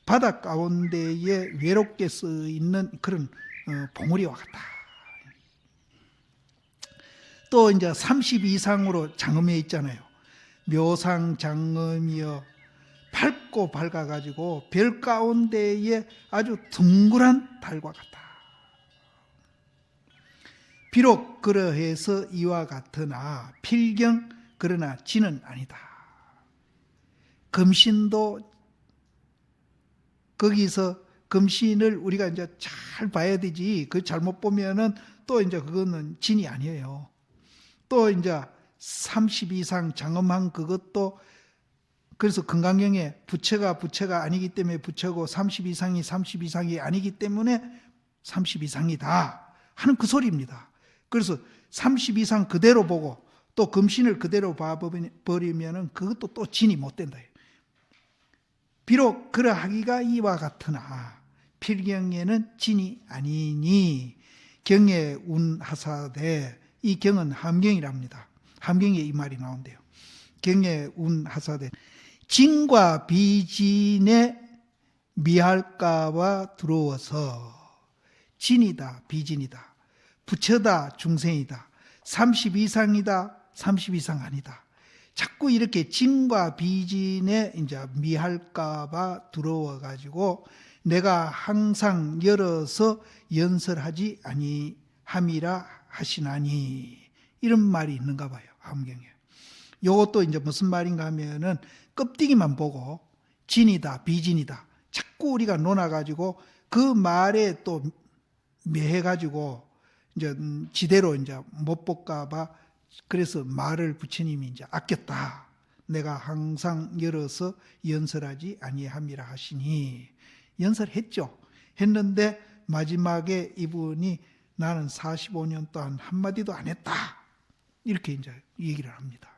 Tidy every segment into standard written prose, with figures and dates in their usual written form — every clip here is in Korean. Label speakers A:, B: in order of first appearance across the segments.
A: 바다 가운데에 외롭게 쓰 있는 그런 봉우리와 같다. 또 이제 30 이상으로 장엄해 있잖아요. 묘상 장엄이여 밝고 밝아가지고 별 가운데에 아주 둥그란 달과 같다. 비록 그러해서 이와 같으나 필경 그러나 지는 아니다. 금신도 거기서 금신을 우리가 이제 잘 봐야 되지. 그 잘못 보면은 또 이제 그거는 진이 아니에요. 또 이제 30 이상 장엄한 그것도 그래서 금강경에 부처가 아니기 때문에 부처고 30 이상이 아니기 때문에 30 이상이다 하는 그 소리입니다. 그래서 30 이상 그대로 보고 또 금신을 그대로 봐버리면은 그것도 또 진이 못 된다. 비록 그러하기가 이와 같으나 필경에는 진이 아니니 경에 운하사되 이 경은 함경이랍니다. 함경에 이 말이 나온대요. 경에 운하사되 진과 비진에 미할까봐 두려워서 진이다 비진이다 부처다 중생이다 30 이상이다 30 이상 아니다. 자꾸 이렇게 진과 비진에 이제 미할까봐 두려워가지고 내가 항상 열어서 연설하지 아니함이라 하시나니 이런 말이 있는가 봐요. 함경에. 요것도 이제 무슨 말인가 하면은 껍데기만 보고 진이다 비진이다 자꾸 우리가 논아가지고 그 말에 또 매해가지고 이제 지대로 이제 못 볼까봐 그래서 말을 부처님이 이제 아꼈다. 내가 항상 열어서 연설하지 아니함이라 하시니 연설했죠. 했는데 마지막에 이분이 나는 45년 동안 한마디도 안 했다. 이렇게 이제 얘기를 합니다.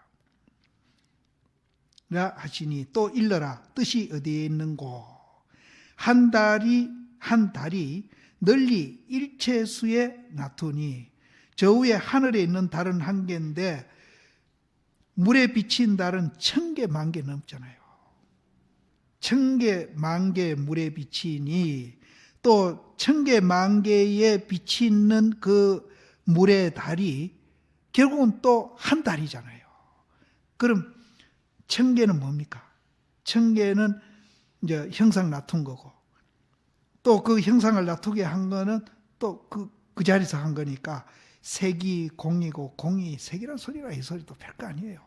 A: 라 하시니 또 일러라. 뜻이 어디에 있는고? 한 달이 널리 일체수에 나투니 저 위에 하늘에 있는 달은 한 개인데 물에 비친 달은 1000개, 10,000개 넘잖아요. 1000개, 10,000개 물에 비치니 또 1000개, 10,000개에 비치는 그 물의 달이 결국은 또 한 달이잖아요. 그럼 1000개는 뭡니까? 1000개는 이제 형상 놔둔 거고 또 그 형상을 놔두게 한 거는 또 그 자리에서 한 거니까 색이 공이고 공이 색이란 소리가 이 소리도 별거 아니에요.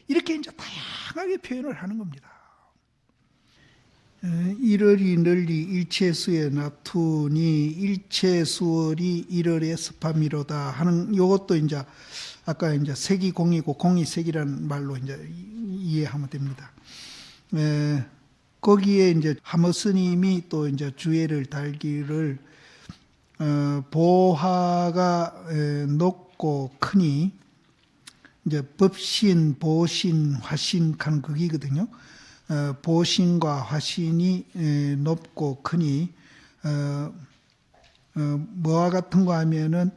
A: 이렇게 이제 다양하게 표현을 하는 겁니다. 일월이 널리 일체수에 나투니 일체수월이 일월의 습함이로다 하는 요것도 이제 아까 이제 색이 공이고 공이 색이라는 말로 이제 이해하면 됩니다. 거기에 이제 하모 스님이 또 이제 주예를 달기를 보화가 높고 크니 이제 법신, 보신, 화신 하는 그기거든요. 보신과 화신이 높고 크니 뭐와 같은 거 하면은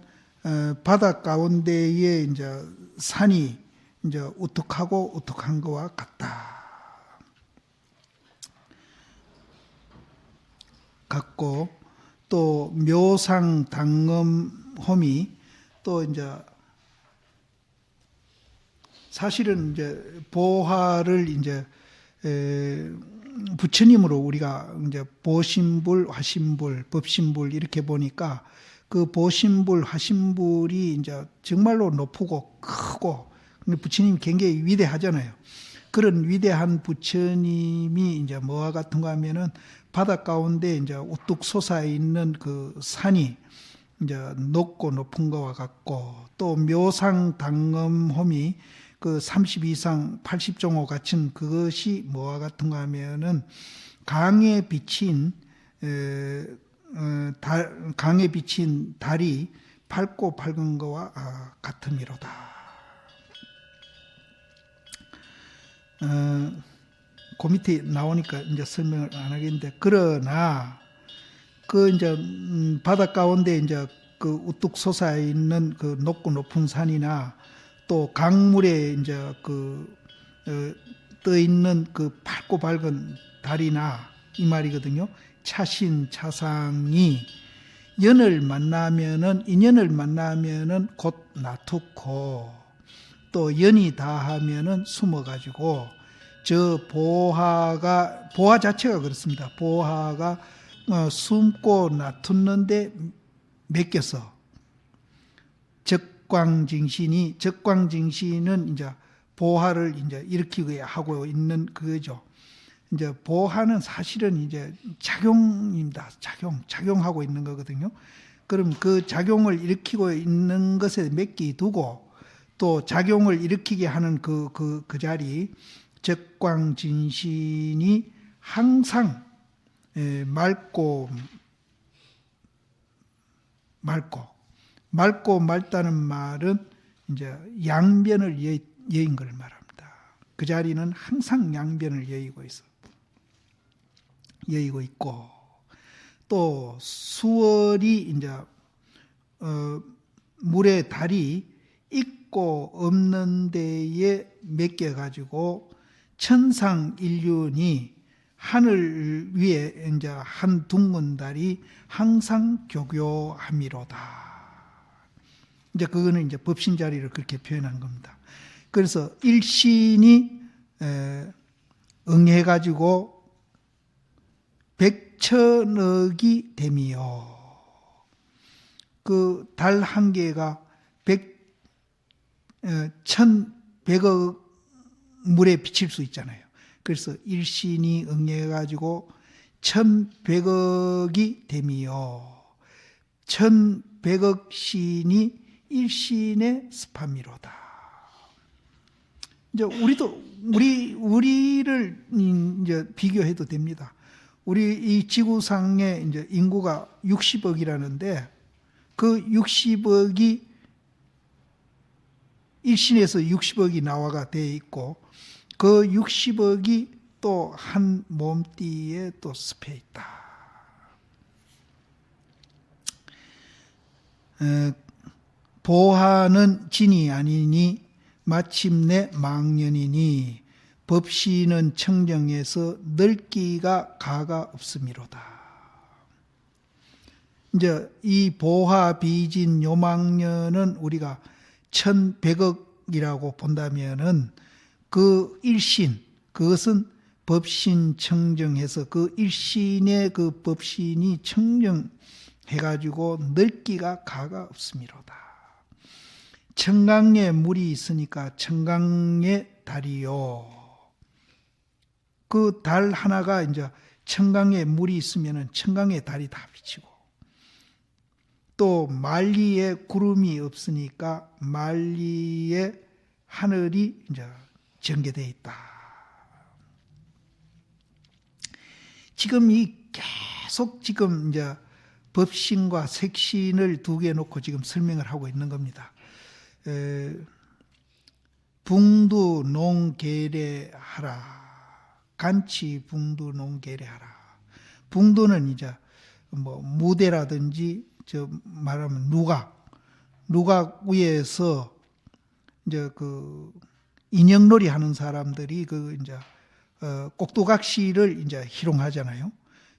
A: 바다 가운데에 이제 산이 이제 우뚝하고 우뚝한 거와 같다. 같고 또 묘상 당엄홈이 또 이제 사실은 이제 보화를 이제 부처님으로 우리가 이제 보신불, 화신불, 법신불 이렇게 보니까 그 보신불, 화신불이 이제 정말로 높고 크고 근데 부처님이 굉장히 위대하잖아요. 그런 위대한 부처님이 이제 뭐와 같은 거 하면은 바다 가운데 이제 우뚝 솟아 있는 그 산이 이제 높고 높은 거와 같고 또 묘상 당엄홈이 그 30 이상 80종호 갖춘 그것이 뭐와 같은 거 하면은 강에 비친 강에 비친 달이 밝고 밝은 거와 같음이로다. 그 밑에 나오니까 이제 설명을 안 하겠는데 그러나 그 이제 바다 가운데 이제 그 우뚝 솟아 있는 그 높고 높은 산이나 또 강물에 이제 그 떠 있는 그 밝고 밝은 달이나 이 말이거든요. 차신 차상이 인연을 만나면은 곧 놔두고 또 연이 다하면은 숨어가지고 저 보화 자체가 그렇습니다. 보화가 숨고 놔뒀는데 맡겨서 적광징신은 이제 보화를 이제 일으키게 하고 있는 그거죠. 이제 보화는 사실은 이제 작용입니다. 작용하고 있는 거거든요. 그럼 그 작용을 일으키고 있는 것에 맡기두고 또 작용을 일으키게 하는 그 자리, 적광진신이 항상 맑고 맑다는 말은 이제 양변을 여인 걸 말합니다. 그 자리는 항상 양변을 여의고 있고 또 수월이 이제 물의 달이 있고 없는 데에 맡겨 가지고 천상일륜이 하늘 위에 이제 한 둥근 달이 항상 교교함이로다. 이제 그거는 이제 법신 자리를 그렇게 표현한 겁니다. 그래서 일신이 응해 가지고 백천억이 됨이요. 그 달 한 개가 1100억 물에 비칠 수 있잖아요. 그래서 일신이 응해가지고 1100억이 됨이요. 1100억 신이 일신의 스파미로다. 이제 우리를 이제 비교해도 됩니다. 우리 이 지구상의 이제 인구가 60억이라는데 그 60억이 일신에서 60억이 나와가 돼 있고 그 60억이 또 한 몸띠에 또 습해 있다. 보화는 진이 아니니 마침내 망년이니 법시는 청정에서 늙기가 가가 없음이로다. 이제 이 보화 비진 요망년은 우리가 1100억이라고 본다면은 그 일신, 그것은 법신 청정해서 그 일신의 그 법신이 청정해가지고 늙기가 가가 없음이로다. 청강에 물이 있으니까 청강에 달이요. 그 달 하나가 이제 청강에 물이 있으면은 청강에 달이 다 비치고 또 만리에 구름이 없으니까 만리에 하늘이 이제 전개되어 있다. 지금 계속 이제 법신과 색신을 두 개 놓고 지금 설명을 하고 있는 겁니다. 붕두 농계례하라. 간치 붕두 농계례하라. 붕두는 이제 뭐 무대라든지 저 말하면 누각 위에서 이제 그 인형놀이 하는 사람들이 그 이제 꼭두각시를 이제 희롱하잖아요.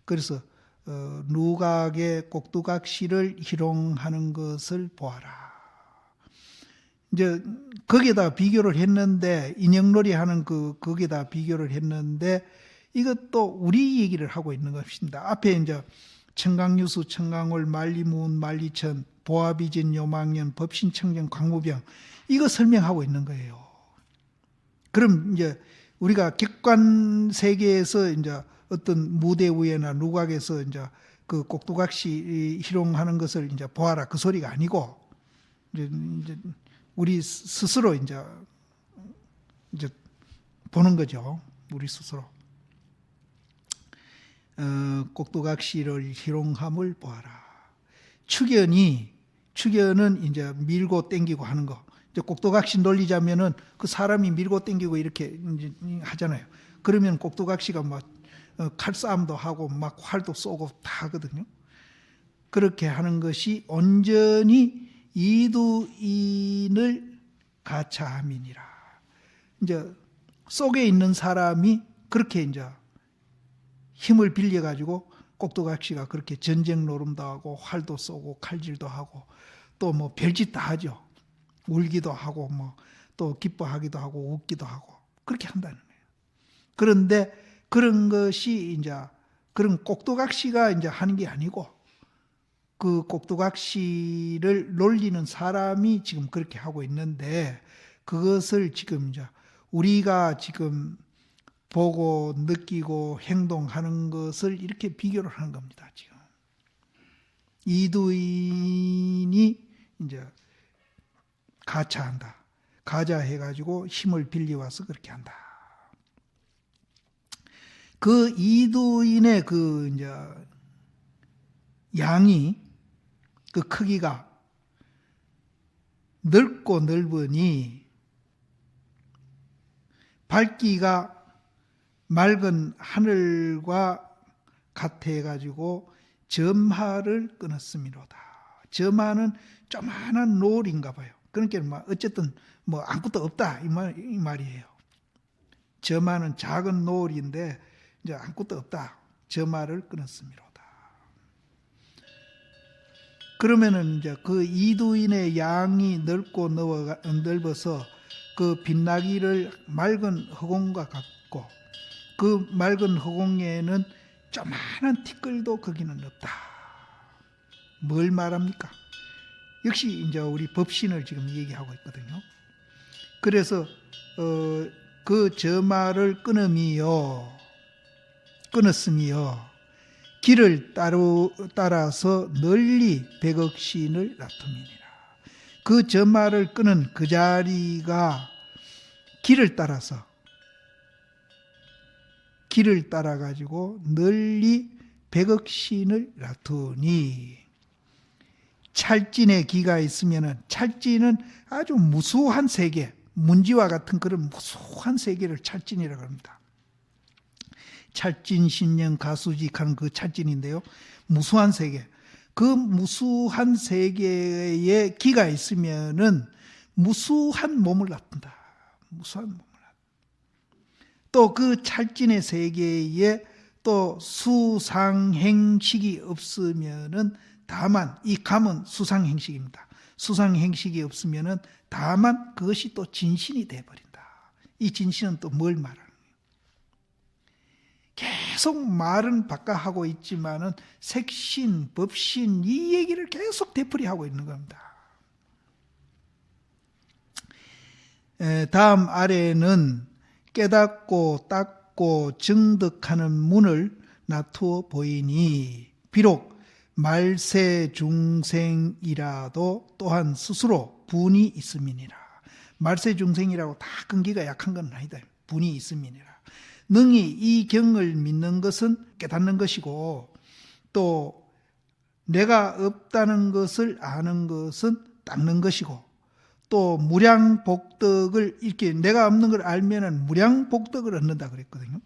A: 그래서 누각의 꼭두각시를 희롱하는 것을 보아라. 이제 거기에다 비교를 했는데 인형놀이 하는 거기에다 비교를 했는데 이것도 우리 얘기를 하고 있는 것입니다. 앞에 이제 청강유수, 청강월, 만리무운, 만리천, 보아비진, 요망년, 법신청정, 광무병 이거 설명하고 있는 거예요. 그럼 이제 우리가 객관 세계에서 이제 어떤 무대 위에나 누각에서 이제 그 꼭두각시 희롱하는 것을 이제 보아라 그 소리가 아니고 이제 우리 스스로 이제 보는 거죠. 우리 스스로. 꼭두각시를 희롱함을 보아라. 축연은 이제 밀고 땡기고 하는 거. 이제 꼭두각시 놀리자면은 그 사람이 밀고 땡기고 이렇게 이제 하잖아요. 그러면 꼭두각시가 막 칼싸움도 하고 막 활도 쏘고 다 하거든요. 그렇게 하는 것이 온전히 이두인을 가차함이니라. 이제 속에 있는 사람이 그렇게 이제 힘을 빌려가지고 꼭두각시가 그렇게 전쟁 노름도 하고 활도 쏘고 칼질도 하고 또 뭐 별짓 다 하죠. 울기도 하고 뭐 또 기뻐하기도 하고 웃기도 하고 그렇게 한다는 거예요. 그런데 그런 것이 이제 그런 꼭두각시가 이제 하는 게 아니고 그 꼭두각시를 놀리는 사람이 지금 그렇게 하고 있는데 그것을 지금 이제 우리가 지금 보고 느끼고 행동하는 것을 이렇게 비교를 하는 겁니다. 지금 이두인이 이제 가차한다. 가자해가지고 힘을 빌려와서 그렇게 한다. 그 이두인의 그 이제 양이 그 크기가 넓고 넓으니 밝기가 맑은 하늘과 같아가지고 점하를 끊었음이로다. 점하는 조만한 노을인가 봐요. 그러니까 뭐 어쨌든 뭐 아무것도 없다 이 말이에요. 점하는 작은 노을인데 이제 아무것도 없다. 점하를 끊었음이로다. 그러면은 이제 그 이두인의 양이 넓고 넓어서 그 빛나기를 맑은 허공과 같고 그 맑은 허공에는 조만한 티끌도 거기는 없다. 뭘 말합니까? 역시 이제 우리 법신을 지금 얘기하고 있거든요. 그래서 그 점화를 끊었으며 길을 따라서 널리 백억신을 나툼이니라. 그 점화를 끊은 그 자리가 길을 따라 가지고 널리 백억신을 나투니 찰진의 기가 있으면은 찰진은 아주 무수한 세계, 문지와 같은 그런 무수한 세계를 찰진이라고 합니다. 찰진 신령 가수직하는 그 찰진인데요. 무수한 세계. 그 무수한 세계에 기가 있으면은 무수한 몸을 나쁜다. 무수한 몸을 나쁜다. 또 그 찰진의 세계에 또 수상행식이 없으면은 다만 이 감은 수상행식입니다. 수상행식이 없으면은 다만 그것이 또 진신이 되어버린다. 이 진신은 또 뭘 말하는 거예요? 계속 말은 바꿔하고 있지만은 색신, 법신 이 얘기를 계속 되풀이하고 있는 겁니다. 다음 아래는 깨닫고 닦고 증득하는 문을 나투어 보이니 비록 말세 중생이라도 또한 스스로 분이 있음이니라. 말세 중생이라고 다 근기가 약한 건 아니다. 분이 있음이니라. 능히 이 경을 믿는 것은 깨닫는 것이고 또 내가 없다는 것을 아는 것은 닦는 것이고 또 무량복덕을 이렇게 내가 없는 걸 알면은 무량복덕을 얻는다 그랬거든요.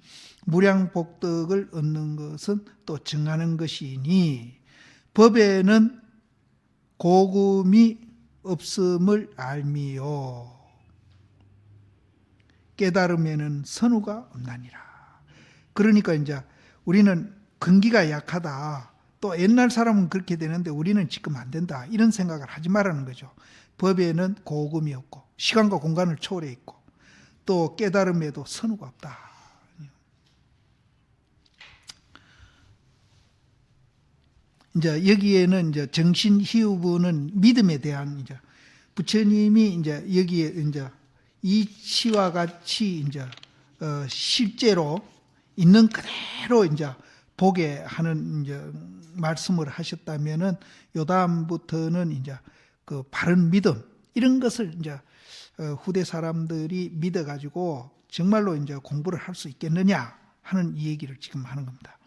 A: 무량복덕을 얻는 것은 또 정하는 것이니 법에는 고금이 없음을 알미요 깨달음에는 선우가 없나니라. 그러니까 이제 우리는 근기가 약하다. 또 옛날 사람은 그렇게 되는데 우리는 지금 안 된다. 이런 생각을 하지 말라는 거죠. 법에는 고금이 없고 시간과 공간을 초월해 있고 또 깨달음에도 선우가 없다. 이제 여기에는 이제 정신희우부는 믿음에 대한 이제 부처님이 이제 여기에 이제 이치와 같이 이제 실제로 있는 그대로 이제 보게 하는 이제 말씀을 하셨다면은 요 다음부터는 이제 그 바른 믿음 이런 것을 이제 후대 사람들이 믿어가지고 정말로 이제 공부를 할 수 있겠느냐 하는 이 얘기를 지금 하는 겁니다.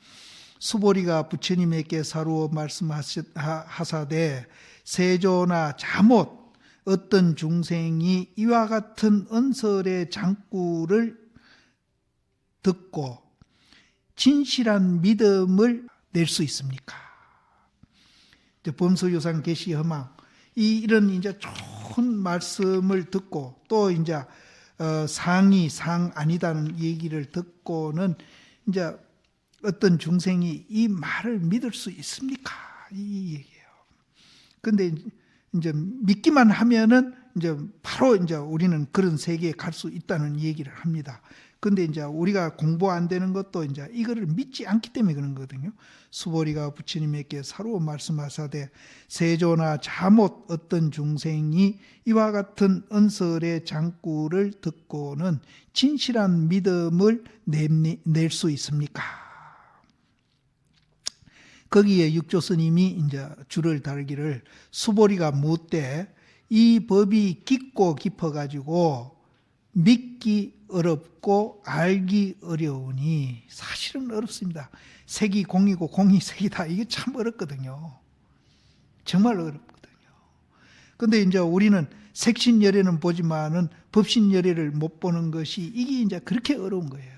A: 수보리가 부처님에게 사루어 말씀하사되 세조나 자못 어떤 중생이 이와 같은 언설의 장구를 듣고 진실한 믿음을 낼 수 있습니까? 범서유상 계시허망 이런 이제 좋은 말씀을 듣고 또 이제 상이 상 아니다는 얘기를 듣고는 이제 어떤 중생이 이 말을 믿을 수 있습니까? 이 얘기예요. 근데 이제 믿기만 하면은 이제 바로 이제 우리는 그런 세계에 갈 수 있다는 얘기를 합니다. 근데 이제 우리가 공부 안 되는 것도 이제 이거를 믿지 않기 때문에 그런 거거든요. 수보리가 부처님에게 사로 말씀하사되 세조나 자못 어떤 중생이 이와 같은 언설의 장구를 듣고는 진실한 믿음을 낼 수 있습니까? 거기에 육조 스님이 이제 줄을 달기를 수보리가 묻되 이 법이 깊고 깊어가지고 믿기 어렵고 알기 어려우니 사실은 어렵습니다. 색이 공이고 공이 색이다. 이게 참 어렵거든요. 정말 어렵거든요. 근데 이제 우리는 색신열애는 보지만은 법신열애를 못 보는 것이 이게 이제 그렇게 어려운 거예요.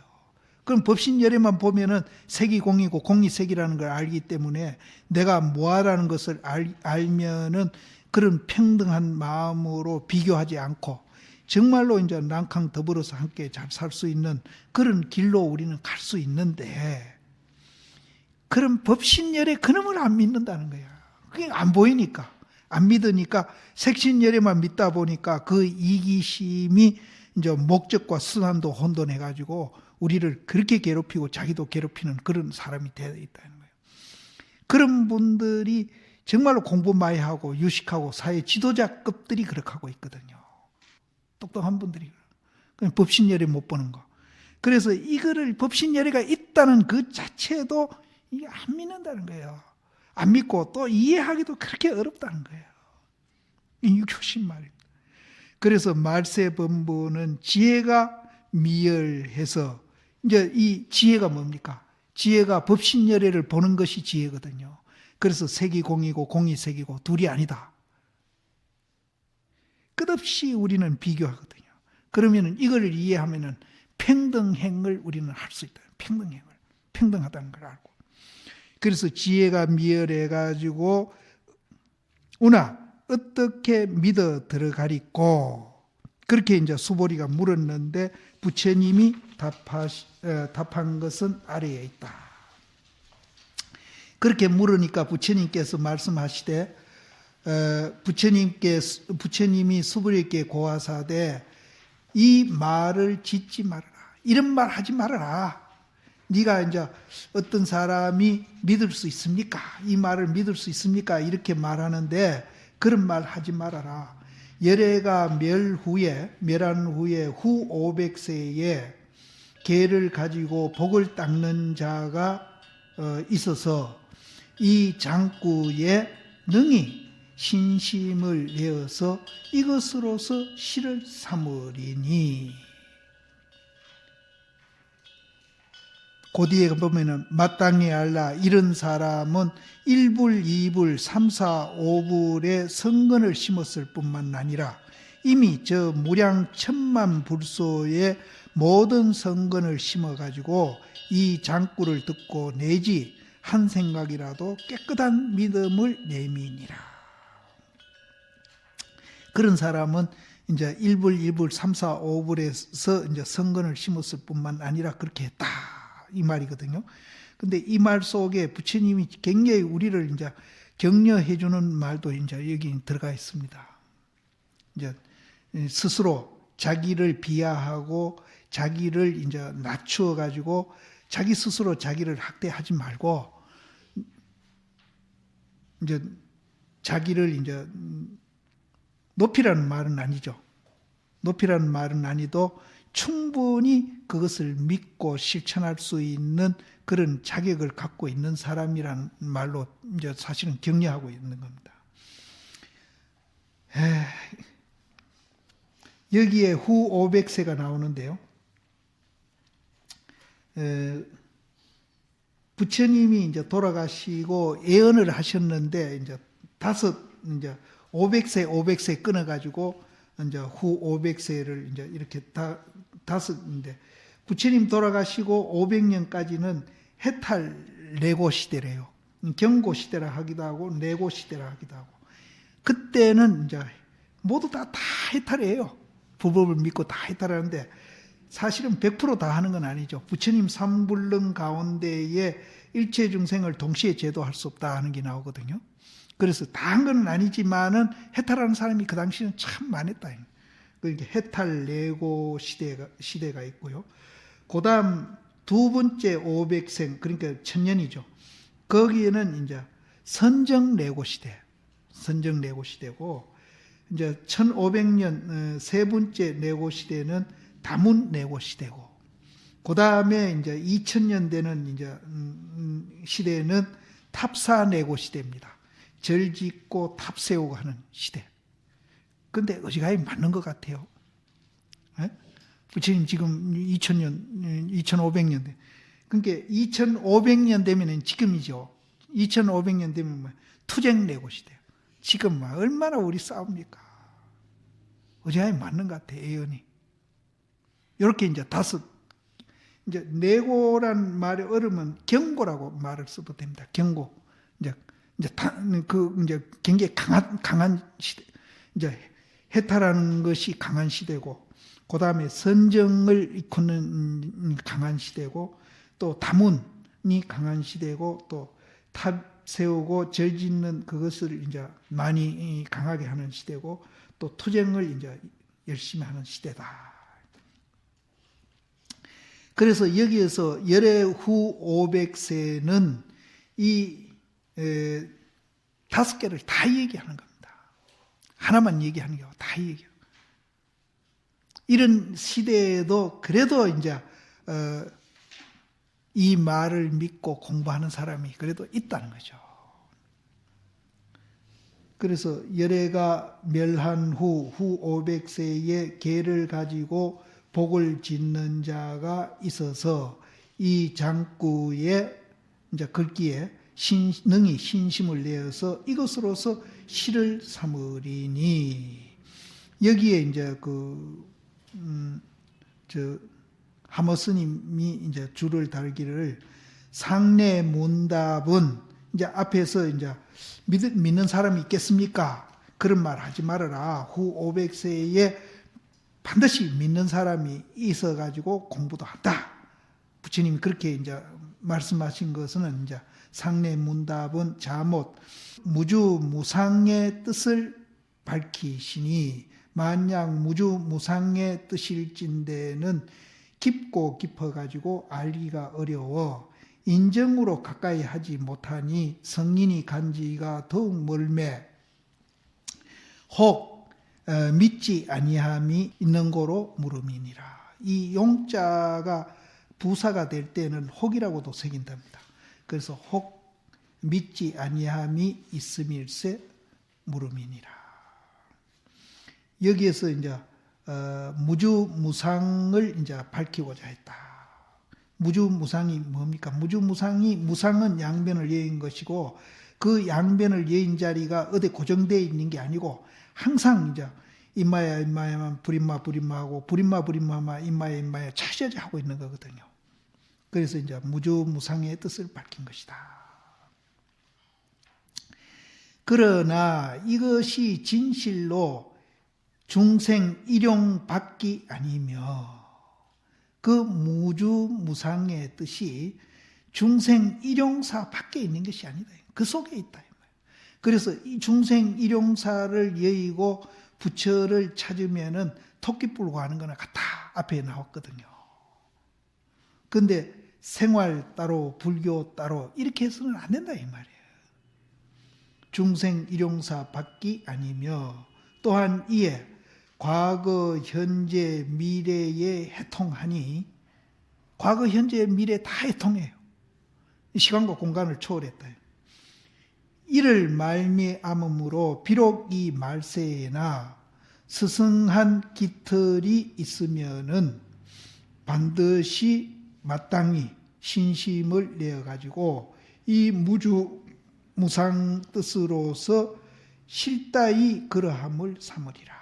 A: 그럼 법신열애만 보면은 색이 공이고 공이 색이라는 걸 알기 때문에 내가 뭐하라는 것을 알면은 그런 평등한 마음으로 비교하지 않고 정말로 이제 랑캉 더불어서 함께 잘 살 수 있는 그런 길로 우리는 갈 수 있는데 그런 법신열애 그놈을 안 믿는다는 거야. 그게 안 보이니까 안 믿으니까 색신열애만 믿다 보니까 그 이기심이 이제 목적과 수단도 혼돈해 가지고 우리를 그렇게 괴롭히고 자기도 괴롭히는 그런 사람이 되어 있다는 거예요. 그런 분들이 정말로 공부 많이 하고 유식하고 사회 지도자급들이 그렇게 하고 있거든요. 똑똑한 분들이. 그냥 법신열애 못 보는 거. 그래서 이거를 법신열애가 있다는 그 자체도 이게 안 믿는다는 거예요. 안 믿고 또 이해하기도 그렇게 어렵다는 거예요. 이 육효신 말입니다. 그래서 말세범부는 지혜가 미열해서 이제 이 지혜가 뭡니까? 지혜가 법신열애를 보는 것이 지혜거든요. 그래서 색이 공이고 공이 색이고 둘이 아니다. 끝없이 우리는 비교하거든요. 그러면 이걸 이해하면은 평등행을 우리는 할 수 있다. 평등행을. 평등하다는 걸 알고. 그래서 지혜가 미열해가지고 우나 어떻게 믿어 들어가리꼬. 그렇게 이제 수보리가 물었는데 부처님이 답한 것은 아래에 있다. 그렇게 물으니까 부처님께서 말씀하시되 부처님이 수보리에게 고하사되 이 말을 짓지 말아라. 이런 말 하지 말아라. 네가 이제 어떤 사람이 믿을 수 있습니까? 이 말을 믿을 수 있습니까? 이렇게 말하는데 그런 말 하지 말아라. 열애가 멸한 후에 후 500세에 개를 가지고 복을 닦는 자가 있어서 이 장구에 능히 신심을 내어서 이것으로서 실을 삼으리니. 고디에 보면은 마땅히 알라. 이런 사람은 1불, 2불, 3, 4, 5불의 성근을 심었을 뿐만 아니라 이미 저 무량 천만 불소의 모든 성근을 심어가지고 이 장구를 듣고 내지 한 생각이라도 깨끗한 믿음을 내미니라. 그런 사람은 이제 1불, 2불, 3, 4, 5불에서 이제 성근을 심었을 뿐만 아니라 그렇게 했다. 이 말이거든요. 근데 이 말 속에 부처님이 굉장히 우리를 이제 격려해 주는 말도 이제 여기 들어가 있습니다. 이제 스스로 자기를 비하하고 자기를 이제 낮추어 가지고 자기 스스로 자기를 학대하지 말고 이제 자기를 이제 높이라는 말은 아니죠. 높이라는 말은 아니도 충분히 그것을 믿고 실천할 수 있는 그런 자격을 갖고 있는 사람이라는 말로 이제 사실은 격려하고 있는 겁니다. 여기에 후 500세가 나오는데요. 부처님이 이제 돌아가시고 예언을 하셨는데 이제 500세 끊어가지고 이제 후 500세를 이제 이렇게 다섯인데 부처님 돌아가시고 500년까지는 해탈 내고 시대래요. 경고 시대라 하기도 하고 내고 시대라 하기도 하고. 그때는 이제 모두 다 해탈이에요. 불법을 믿고 다 해탈하는데 사실은 100% 다 하는 건 아니죠. 부처님 삼불능 가운데에 일체 중생을 동시에 제도할 수 없다 하는 게 나오거든요. 그래서 다 한 건 아니지만은 해탈하는 사람이 그 당시는 참 많았다. 그러니까 해탈 내고 시대가 있고요. 그 다음 두 번째 500생, 그러니까 1000년이죠. 거기에는 이제 선정 내고 시대고, 이제 1500년 세 번째 내고 시대는 다문 내고 시대고, 그 다음에 이제 2000년 되는 이제 시대는 탑사 내고 시대입니다. 절 짓고 탑 세우고 하는 시대. 근데 어지간히 맞는 것 같아요. 에? 부처님 지금 2000년, 2500년 돼. 그러니까 2500년 되면은 지금이죠. 2500년 되면 뭐 투쟁 내고 시대. 지금 막 얼마나 우리 싸웁니까? 어지간히 맞는 것 같아, 예언이. 이렇게 이제 이제 내고란 말이 어려면 경고라고 말을 써도 됩니다. 경고. 이제 굉장히 강한 시대. 이제 해탈하는 것이 강한 시대고, 그 다음에 선정을 이끄는 강한 시대고, 또 다문이 강한 시대고, 또 탑 세우고 절 짓는 그것을 이제 많이 강하게 하는 시대고, 또 투쟁을 이제 열심히 하는 시대다. 그래서 여기에서 열애 후 500세는 이 5개를 다 얘기하는 겁니다. 하나만 얘기하는 게 아니고 다 얘기해요. 이런 시대에도 그래도 이제 이 말을 믿고 공부하는 사람이 그래도 있다는 거죠. 그래서 열애가 멸한 후 500세에 계를 가지고 복을 짓는 자가 있어서 이 장구에 이제 글귀에 능히 신심을 내어서 이것으로서 시를 삼으리니, 여기에 이제 하모 스님이 이제 줄을 달기를 상내 문답은 이제 앞에서 이제 믿는 사람이 있겠습니까? 그런 말 하지 말아라. 후 500세에 반드시 믿는 사람이 있어가지고 공부도 한다. 부처님이 그렇게 이제 말씀하신 것은 이제 상내 문답은 자못 무주무상의 뜻을 밝히시니, 만약 무주무상의 뜻일진대는 깊고 깊어가지고 알기가 어려워 인정으로 가까이 하지 못하니 성인이 간지가 더욱 멀매, 혹 믿지 아니함이 있는 거로 물음이니라. 이 용자가 부사가 될 때는 혹이라고도 새긴답니다. 그래서 혹 믿지 아니함이 있음일세 물음이니라. 여기에서 이제 무주무상을 이제 밝히고자 했다. 무주무상이 뭡니까? 무상은 양변을 여인 것이고, 그 양변을 여인 자리가 어디 고정되어 있는 게 아니고 항상 이제 임마야만 부림마하고 부림마만 임마야 차셔져 하고 있는 거거든요. 그래서 이제 무주무상의 뜻을 밝힌 것이다. 그러나 이것이 진실로 중생 일용밖이 아니며, 그 무주무상의 뜻이 중생 일용사 밖에 있는 것이 아니다. 그 속에 있다. 그래서 이 중생 일용사를 여의고 부처를 찾으면은 토끼불 구하는 거나 같다. 앞에 나왔거든요. 근데 생활 따로 불교 따로 이렇게 해서는 안 된다 이 말이에요. 중생 일용사 밖이 아니며, 또한 이에 과거 현재 미래에 해통하니, 과거 현재 미래 다 해통해요. 시간과 공간을 초월했다. 이를 말미암음으로 비록 이 말세에나 스승한 깃털이 있으면은 반드시 마땅히 신심을 내어가지고 이 무주무상 뜻으로서 실다이 그러함을 삼으리라.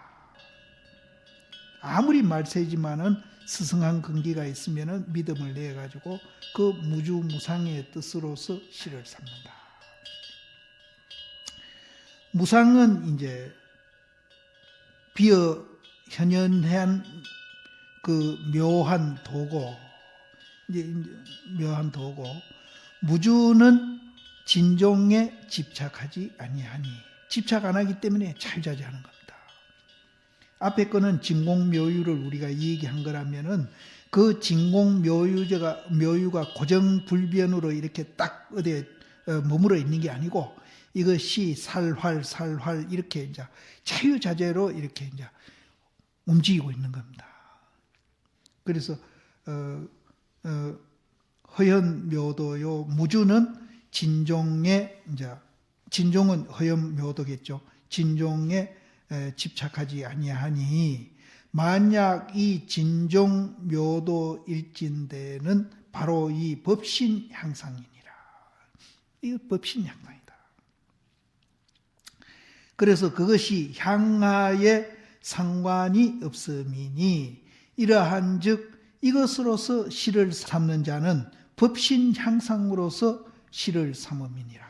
A: 아무리 말세지만은 스승한 근기가 있으면은 믿음을 내어가지고 그 무주무상의 뜻으로서 실을 삼는다. 무상은 이제 비어 현현한 그 묘한 도고, 이제 묘한 도고, 무주는 진종에 집착하지 아니하니, 집착 안 하기 때문에 자유자재하는 겁니다. 앞에 거는 진공묘유를 우리가 얘기한 거라면은 그 진공묘유가 고정불변으로 이렇게 딱 어디에 머물러 있는 게 아니고 이것이 살활 이렇게 이제 자유자재로 이렇게 이제 움직이고 있는 겁니다. 그래서 허연묘도요, 무주는 진종에 이제 진종은 허연묘도겠죠. 진종에 집착하지 아니하니, 만약 이 진종묘도일진대는 바로 이 법신향상이니라. 이 법신향상이다. 그래서 그것이 향하에 상관이 없음이니, 이러한즉 이것으로서 실을 삼는 자는 법신향상으로서 실을 삼음이니라.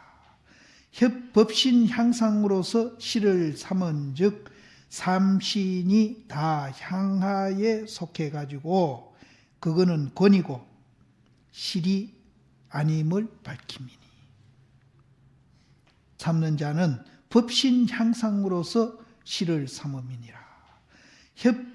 A: 법신향상으로서 실을 삼은즉 삼신이 다 향하에 속해가지고 그거는 권이고 실이 아님을 밝힘이니, 삼는 자는 법신향상으로서 실을 삼음이니라.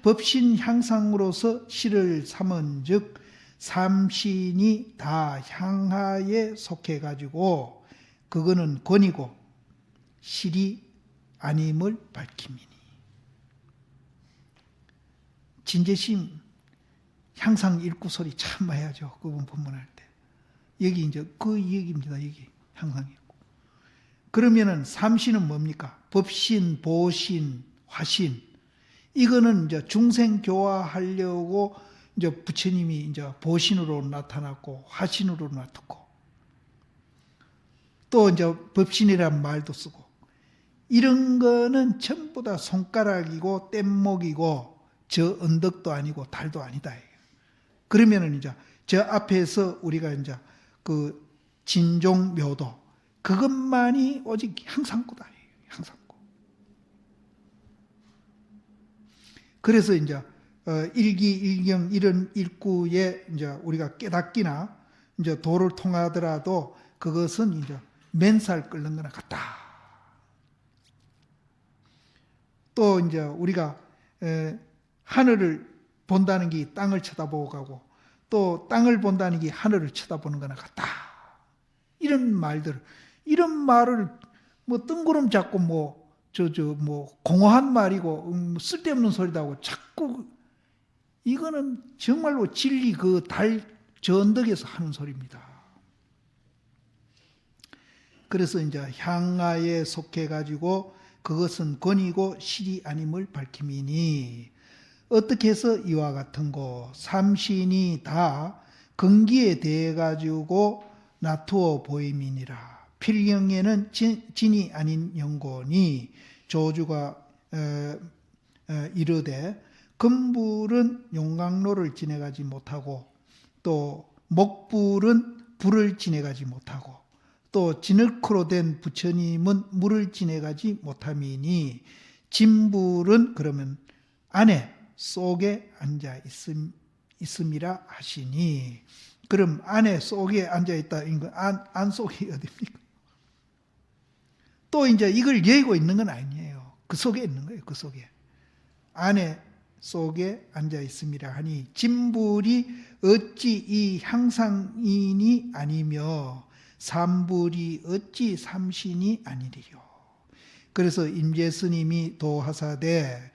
A: 법신향상으로서 실을 삼은즉 삼신이 다 향하에 속해가지고 그거는 권이고 실이 아님을 밝힘이니. 진제심 향상 일구소리 참 많이 하죠. 그분 법문할 때. 여기 이제 그 얘기입니다. 여기 향상 일구. 그러면은 삼신은 뭡니까? 법신, 보신, 화신. 이거는 이제 중생 교화하려고 이제 부처님이 이제 보신으로 나타났고 화신으로 나타났고 또 이제 법신이란 말도 쓰고, 이런 거는 전부 다 손가락이고 뗏목이고 저 언덕도 아니고 달도 아니다. 그러면은 이제 저 앞에서 우리가 이제 그 진종묘도 그것만이 오직 향상구다. 향상구. 그래서 이제 일기, 일경 이런 일구에 이제 우리가 깨닫기나 이제 도를 통하더라도 그것은 이제 맨살 끓는 거나 같다. 또 이제 우리가 하늘을 본다는 게 땅을 쳐다보고 가고 또 땅을 본다는 게 하늘을 쳐다보는 거나 같다. 이런 말들, 이런 말을 뭐 뜬구름 잡고 뭐 공허한 말이고 쓸데없는 소리다 하고 자꾸, 이거는 정말로 진리 그 달 저 언덕에서 하는 소리입니다. 그래서 이제 향하에 속해가지고 그것은 권이고 실이 아님을 밝힘이니, 어떻게 해서 이와 같은 거 삼신이 다 근기에 대해 가지고 나투어 보임이니라. 필경에는 진이 아닌 영곤이 조주가 이르되 금불은 용광로를 지내가지 못하고 또 목불은 불을 지내가지 못하고 또 진흙으로 된 부처님은 물을 지내가지 못함이니, 진불은 그러면 안에 속에 앉아 있음이라 하시니, 그럼 안에 속에 앉아 있다, 이거 안 속이 어딥니까? 또 이제 이걸 열고 있는 건 아니에요. 그 속에 있는 거예요. 그 속에. 안에 속에 앉아 있음이라 하니, 진불이 어찌 이 향상인이 아니며 삼불이 어찌 삼신이 아니리요. 그래서 임재스님이 도하사대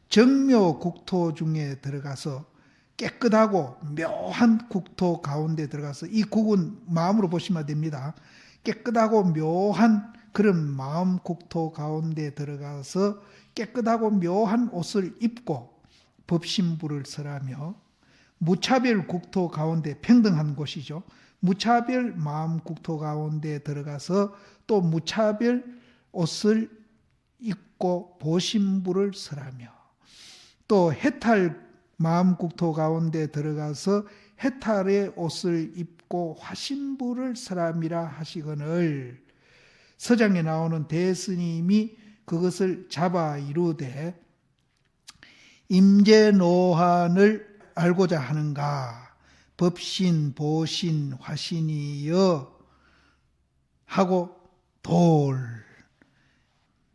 A: 정묘 국토 중에 들어가서 깨끗하고 묘한 국토 가운데 들어가서, 이 국은 마음으로 보시면 됩니다. 깨끗하고 묘한 그런 마음 국토 가운데 들어가서 깨끗하고 묘한 옷을 입고 법신부를 설하며, 무차별 국토 가운데 평등한 곳이죠. 무차별 마음 국토 가운데 들어가서 또 무차별 옷을 입고 보신부를 설하며, 또 해탈 마음 국토 가운데 들어가서 해탈의 옷을 입고 화신부를 설함이라 하시거늘, 서장에 나오는 대스님이 그것을 잡아 이루되 임재노한을 알고자 하는가? 법신, 보신, 화신이여 하고 돌.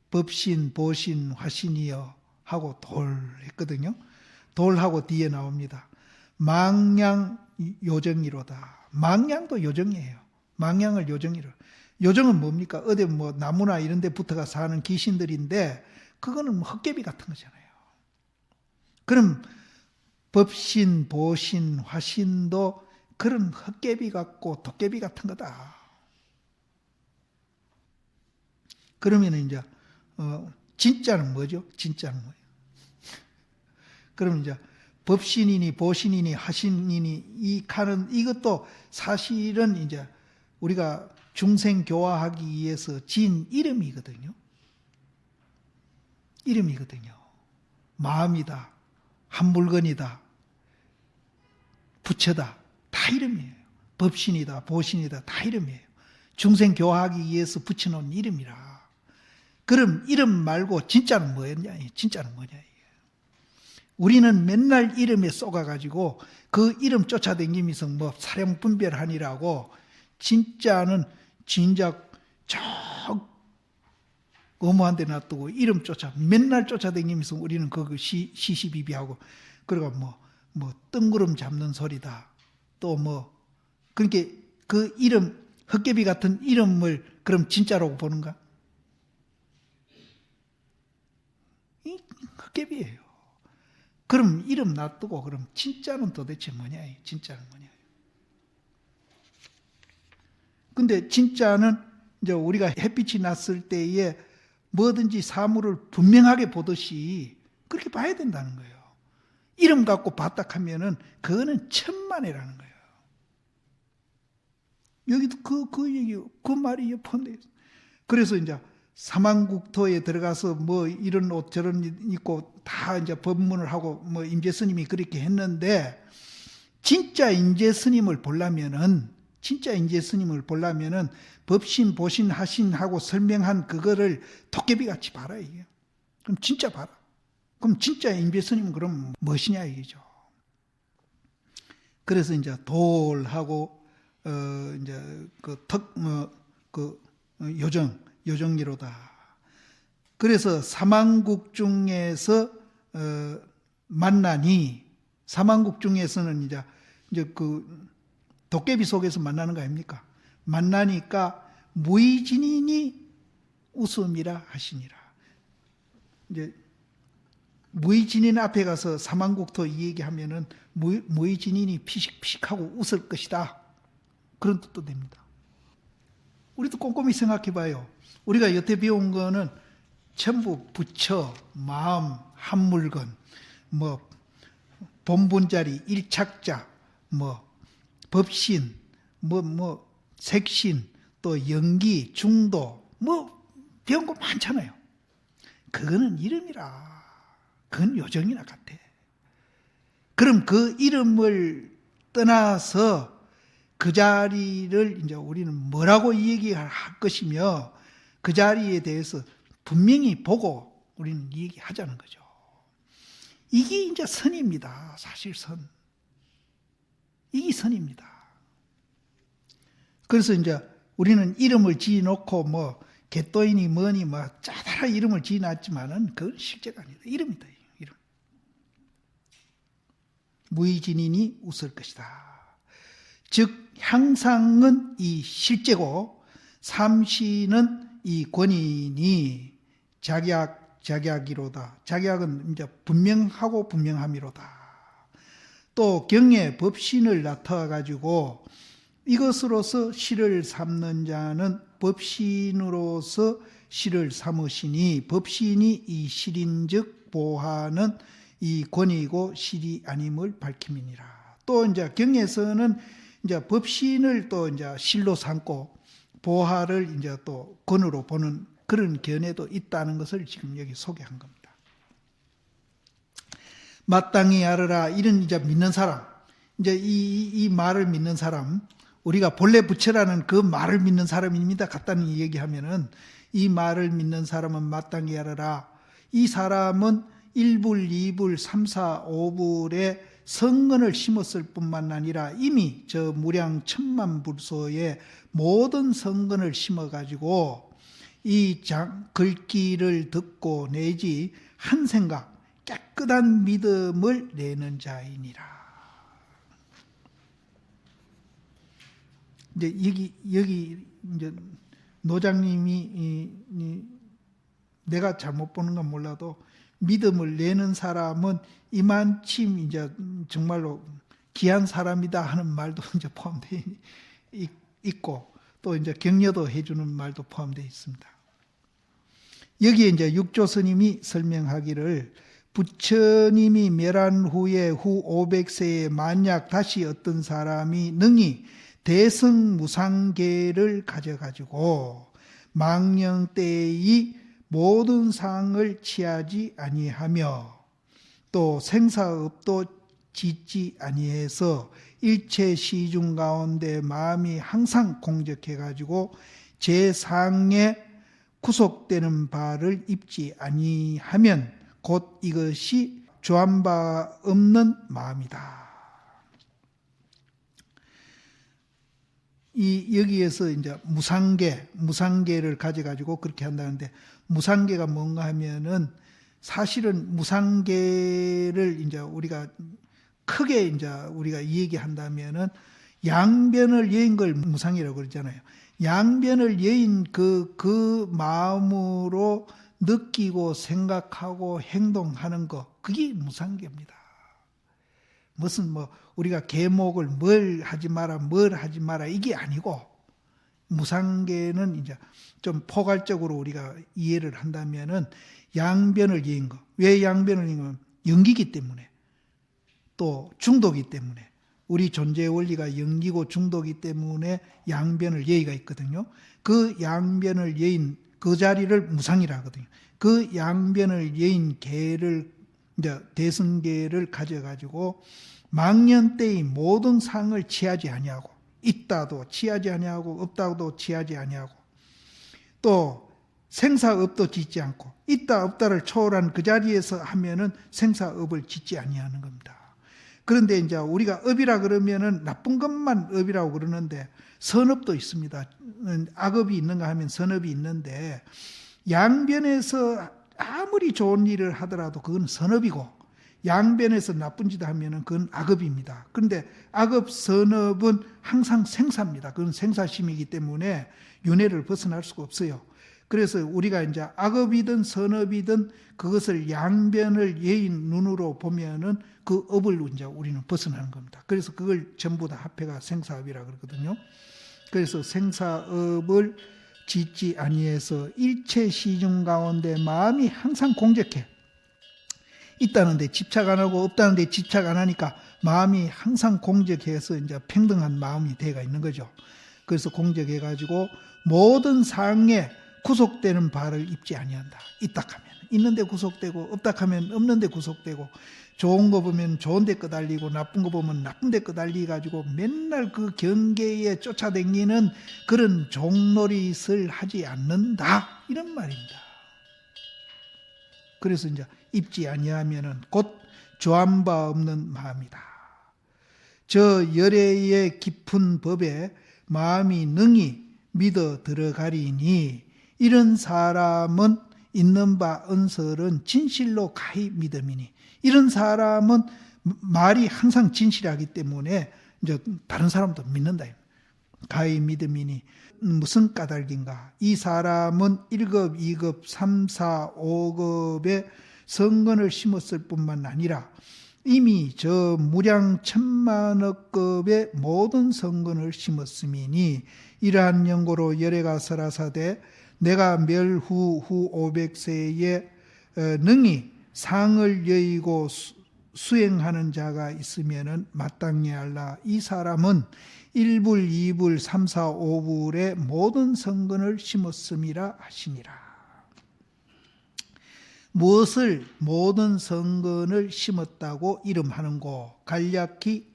A: 법신, 보신, 화신이여 하고 돌 했거든요. 돌하고 뒤에 나옵니다. 망양 요정이로다. 망양도 요정이에요. 망양을 요정이로. 요정은 뭡니까? 어디 뭐 나무나 이런 데 붙어가 사는 귀신들인데 그거는 뭐 헛개비 같은 거잖아요. 그럼 법신, 보신, 화신도 그런 헛개비 같고 도깨비 같은 거다. 그러면 이제 진짜는 뭐죠? 진짜는 뭐예요? 그러면 이제 법신이니 보신이니 화신이니 이 칸은 이것도 사실은 이제 우리가 중생 교화하기 위해서 지은 이름이거든요. 이름이거든요. 마음이다, 한 물건이다, 부처다, 다 이름이에요. 법신이다, 보신이다, 다 이름이에요. 중생 교화하기 위해서 붙여놓은 이름이라. 그럼 이름 말고 진짜는 뭐였냐? 진짜는 뭐냐? 우리는 맨날 이름에 쏘가가지고 그 이름 쫓아다니면서 뭐 사령 분별하니라고 진짜는 진작 저 어머한 데 놔두고 이름 맨날 쫓아다니면서 우리는 그거 시시비비하고 그러고 뭐 뜬구름 잡는 소리다. 또 뭐 그러니까 그 이름 헛개비 같은 이름을 그럼 진짜라고 보는가? 이 헛개비예요. 그럼 이름 놔두고 그럼 진짜는 도대체 뭐냐? 진짜는 뭐냐? 근데 진짜는 이제 우리가 햇빛이 났을 때에 뭐든지 사물을 분명하게 보듯이 그렇게 봐야 된다는 거예요. 이름 갖고 봤다 하면은 그거는 천만에라는 거예요. 여기도 그 얘기, 그 말이 옆에 그래서 이제 사망국토에 들어가서 뭐 이런 옷 저런 입고 다 이제 법문을 하고 뭐 임재 스님이 그렇게 했는데 진짜 임재 스님을 보려면은 법신, 보신, 하신하고 설명한 그거를 도깨비 같이 봐라 이게. 그럼 진짜 봐라. 그럼 진짜 임재 스님은 그럼 무엇이냐 이거죠. 그래서 이제 돌하고 이제 요정이로다. 그래서 사망국 중에서 만나니 사망국 중에서는 이제 그 도깨비 속에서 만나는 거 아닙니까? 만나니까 무의진인이 웃음이라 하시니라. 이제 무의진인 앞에 가서 사망국토 이 얘기하면은 무의진인이 피식피식하고 웃을 것이다. 그런 뜻도 됩니다. 우리도 꼼꼼히 생각해 봐요. 우리가 여태 배운 거는 전부 부처, 마음, 한 물건, 뭐 본분자리, 일착자, 뭐 법신, 뭐 색신, 또 연기, 중도, 뭐 배운 거 많잖아요. 그거는 이름이라. 그건 요정이나 같아. 그럼 그 이름을 떠나서 그 자리를 이제 우리는 뭐라고 얘기할 것이며 그 자리에 대해서 분명히 보고 우리는 얘기하자는 거죠. 이게 이제 선입니다. 사실 선. 이게 선입니다. 그래서 이제 우리는 이름을 지어놓고 뭐 개또이니 뭐니 뭐 짜다란 이름을 지어놨지만은 그건 실제가 아니다. 이름이다. 이름. 무의진인이 웃을 것이다. 즉 향상은 이 실제고 삼시는 이 권인이 작약이로다. 작약은 이제 분명하고 분명함이로다. 또 경에 법신을 나타가지고 이것으로서 시를 삼는 자는 법신으로서 시를 삼으시니 법신이 이 실인즉 보하는 이 권이고 실이 아님을 밝힘이니라. 또 이제 경에서는 이제 법신을 또 이제 실로 삼고 보하를 이제 또 권으로 보는 그런 견해도 있다는 것을 지금 여기 소개한 겁니다. 마땅히 알아라. 이런 이제 믿는 사람, 이제 이 말을 믿는 사람, 우리가 본래 부처라는 그 말을 믿는 사람입니다. 간단히 얘기하면은 이 말을 믿는 사람은 마땅히 알아라. 이 사람은 1불, 2불, 3, 4, 5불의 성근을 심었을 뿐만 아니라 이미 저 무량 천만불소에 모든 성근을 심어가지고 이 글귀를 듣고 내지 한 생각 깨끗한 믿음을 내는 자이니라. 이제 여기 이제 노장님이 내가 잘못 보는 건 몰라도 믿음을 내는 사람은 이만침 이제 정말로 귀한 사람이다 하는 말도 이제 포함되어 있고 또 이제 격려도 해주는 말도 포함되어 있습니다. 여기에 이제 육조 스님이 설명하기를 부처님이 멸한 후에 후 500세에 만약 다시 어떤 사람이 능히 대승무상계를 가져가지고 망령 때의 모든 상을 취하지 아니하며 또 생사업도 짓지 아니해서 일체 시중 가운데 마음이 항상 공적해가지고 제 상에 구속되는 바를 입지 아니하면 곧 이것이 조한 바 없는 마음이다. 여기에서 이제 무상계를 가져가지고 그렇게 한다는데, 무상계가 뭔가 하면은 사실은 무상계를 이제 우리가 크게 이제 우리가 얘기한다면은 양변을 여인 걸 무상이라고 그러잖아요. 양변을 여인 그 마음으로 느끼고 생각하고 행동하는 거, 그게 무상계입니다. 무슨 우리가 계목을 뭘 하지 마라 이게 아니고, 무상계는 이제 좀 포괄적으로 우리가 이해를 한다면은 양변을 여인 거. 왜 양변을 여인 거? 연기기 때문에, 또 중도기 때문에, 우리 존재의 원리가 연기고 중도기 때문에 양변을 여의가 있거든요. 그 양변을 여인 그 자리를 무상이라 하거든요. 그 양변을 여인 계를 이제 대승계를 가져가지고 망년 때의 모든 상을 취하지 아니하고, 있다도 취하지 아니하고 없다도 취하지 아니하고, 또 생사업도 짓지 않고, 있다 없다를 초월한 그 자리에서 하면은 생사업을 짓지 아니하는 겁니다. 그런데 이제 우리가 업이라 그러면은 나쁜 것만 업이라고 그러는데, 선업도 있습니다. 악업이 있는가 하면 선업이 있는데, 양변에서 아무리 좋은 일을 하더라도 그건 선업이고, 양변에서 나쁜 짓을 하면은 그건 악업입니다. 그런데 악업, 선업은 항상 생사입니다. 그건 생사심이기 때문에 윤회를 벗어날 수가 없어요. 그래서 우리가 이제 악업이든 선업이든 그것을 양변을 예인 눈으로 보면은 그 업을 이제 우리는 벗어나는 겁니다. 그래서 그걸 전부 다 합해가 생사업이라 그러거든요. 그래서 생사업을 짓지 아니해서 일체 시중 가운데 마음이 항상 공적해. 있다는 데 집착 안 하고 없다는 데 집착 안 하니까 마음이 항상 공적해서 이제 평등한 마음이 되어 있는 거죠. 그래서 공적해가지고 모든 상에 구속되는 바를 입지 아니한다. 있다 하면 있는데 구속되고, 없다 하면 없는데 구속되고, 좋은 거 보면 좋은 데 끄달리고, 나쁜 거 보면 나쁜 데 끄달리가지고 맨날 그 경계에 쫓아다니는 그런 종노릇을 하지 않는다, 이런 말입니다. 그래서 이제 입지 아니하면은 곧 조한 바 없는 마음이다. 저 열애의 깊은 법에 마음이 능히 믿어 들어가리니, 이런 사람은 있는 바 은설은 진실로 가히 믿음이니, 이런 사람은 말이 항상 진실하기 때문에 이제 다른 사람도 믿는다. 가히 믿음이니 무슨 까닭인가? 이 사람은 1급, 2급, 3, 4, 5급의 성근을 심었을 뿐만 아니라 이미 저 무량 천만억급의 모든 성근을 심었음이니, 이러한 연고로 열애가 설하사되 내가 멸후 후 500세에 능히 상을 여의고 수행하는 자가 있으면은 마땅히 알라. 이 사람은 1불, 2불, 3, 4, 5불의 모든 성근을 심었음이라 하시니라. 무엇을 모든 성근을 심었다고 이름하는고? 간략히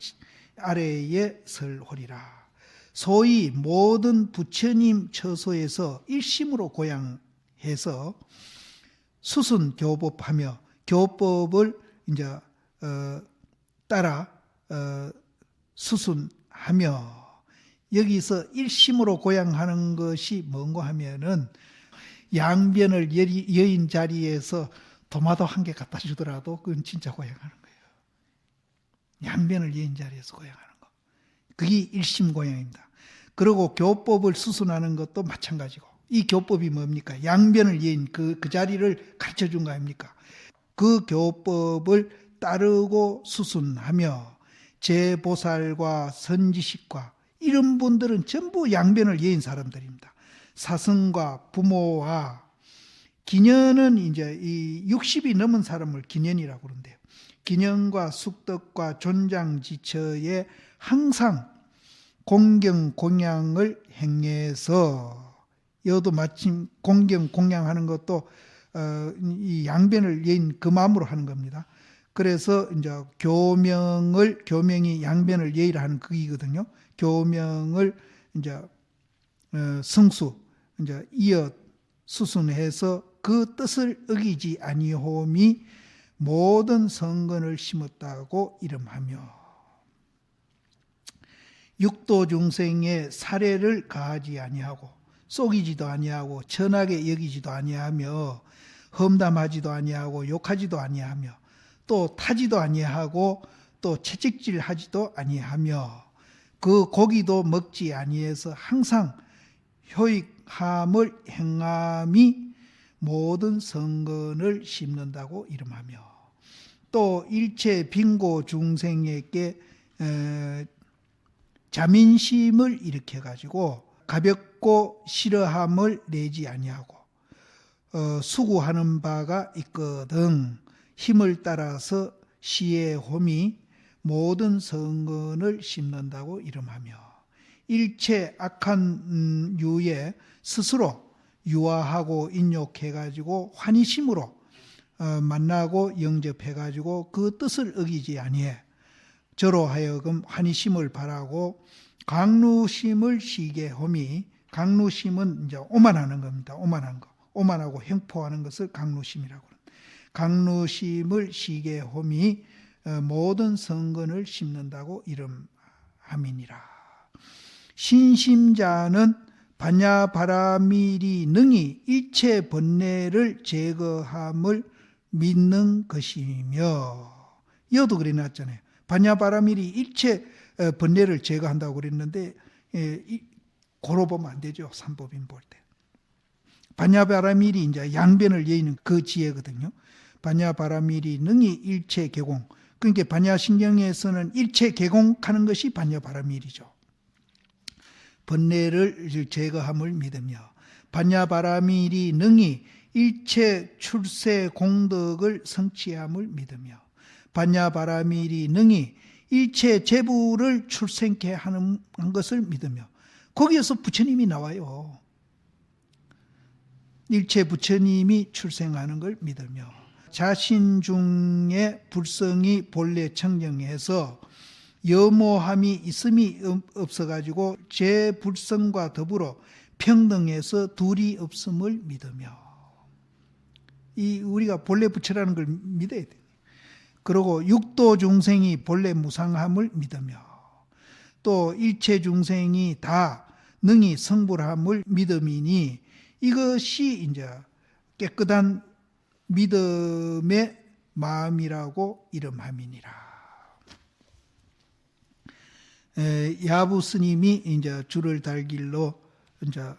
A: 아래에 설호리라. 소위 모든 부처님 처소에서 일심으로 고향해서 수순 교법하며 교법을 이제 따라 수순하며, 여기서 일심으로 고양하는 것이 뭔고 하면은 양변을 여인 자리에서 도마도 한 개 갖다 주더라도 그건 진짜 고양하는 거예요. 양변을 여인 자리에서 고양하는 거. 그게 일심 고양입니다. 그리고 교법을 수순하는 것도 마찬가지고, 이 교법이 뭡니까? 양변을 여인 그 자리를 가르쳐 준 거 아닙니까? 그 교법을 따르고 수순하며 제보살과 선지식과 이런 분들은 전부 양변을 여인 사람들입니다. 사승과 부모와 기년은 이제 이 60이 넘은 사람을 기년이라고 그러는데요. 기년과 숙덕과 존장지처에 항상 공경 공양을 행해서, 여도 마침 공경 공양하는 것도 이 양변을 여인 그 마음으로 하는 겁니다. 그래서 이제 교명이 양변을 여의라 하는 그이거든요. 교명을 이제 성수 이제 이어 수순해서 그 뜻을 어기지 아니하옴이 모든 성근을 심었다고 이름하며, 육도 중생의 사례를 가하지 아니하고 속이지도 아니하고 천하게 여기지도 아니하며 험담하지도 아니하고 욕하지도 아니하며 또 타지도 아니하고 또 채찍질하지도 아니하며 그 고기도 먹지 아니해서 항상 효익함을 행함이 모든 성근을 심는다고 이름하며, 또 일체 빈고 중생에게 자민심을 일으켜 가지고 가볍고 싫어함을 내지 아니하고 수고하는 바가 있거든 힘을 따라서 시의 홈이 모든 성근을 심는다고 이름하며, 일체 악한 유에 스스로 유화하고 인욕해가지고 환희심으로 만나고 영접해가지고 그 뜻을 어기지 아니해 저로 하여금 환희심을 바라고 강루심을 시게 홈이, 강루심은 이제 오만하는 겁니다. 오만한 거, 오만하고 횡포하는 것을 강루심이라고 합니다. 강루심을 시게 홈이 모든 성근을 심는다고 이름함이니라. 신심자는 반야바라밀이 능히 일체 번뇌를 제거함을 믿는 것이며, 여도 그래 놨잖아요. 반야바라밀이 일체 번뇌를 제거한다고 그랬는데 고로 보면 안 되죠. 삼법인 볼 때. 반야바라밀이 이제 양변을 여의는 그 지혜거든요. 반야바라밀이 능히 일체 개공. 그러니까 반야신경에서는 일체 개공하는 것이 반야바라밀이죠. 번뇌를 제거함을 믿으며, 반야바라밀이 능히 일체 출세 공덕을 성취함을 믿으며, 반야바라밀이 능히 일체 재부를 출생케 하는 것을 믿으며, 거기에서 부처님이 나와요. 일체 부처님이 출생하는 걸 믿으며, 자신 중에 불성이 본래 청정해서 여모함이 있음이 없어가지고 제 불성과 더불어 평등해서 둘이 없음을 믿으며, 이 우리가 본래 부처라는 걸 믿어야 돼. 그리고 육도 중생이 본래 무상함을 믿으며, 또 일체 중생이 다 능히 성불함을 믿음이니 이것이 이제 깨끗한 믿음의 마음이라고 이름함이니라. 야부 스님이 이제 줄을 달길로 이제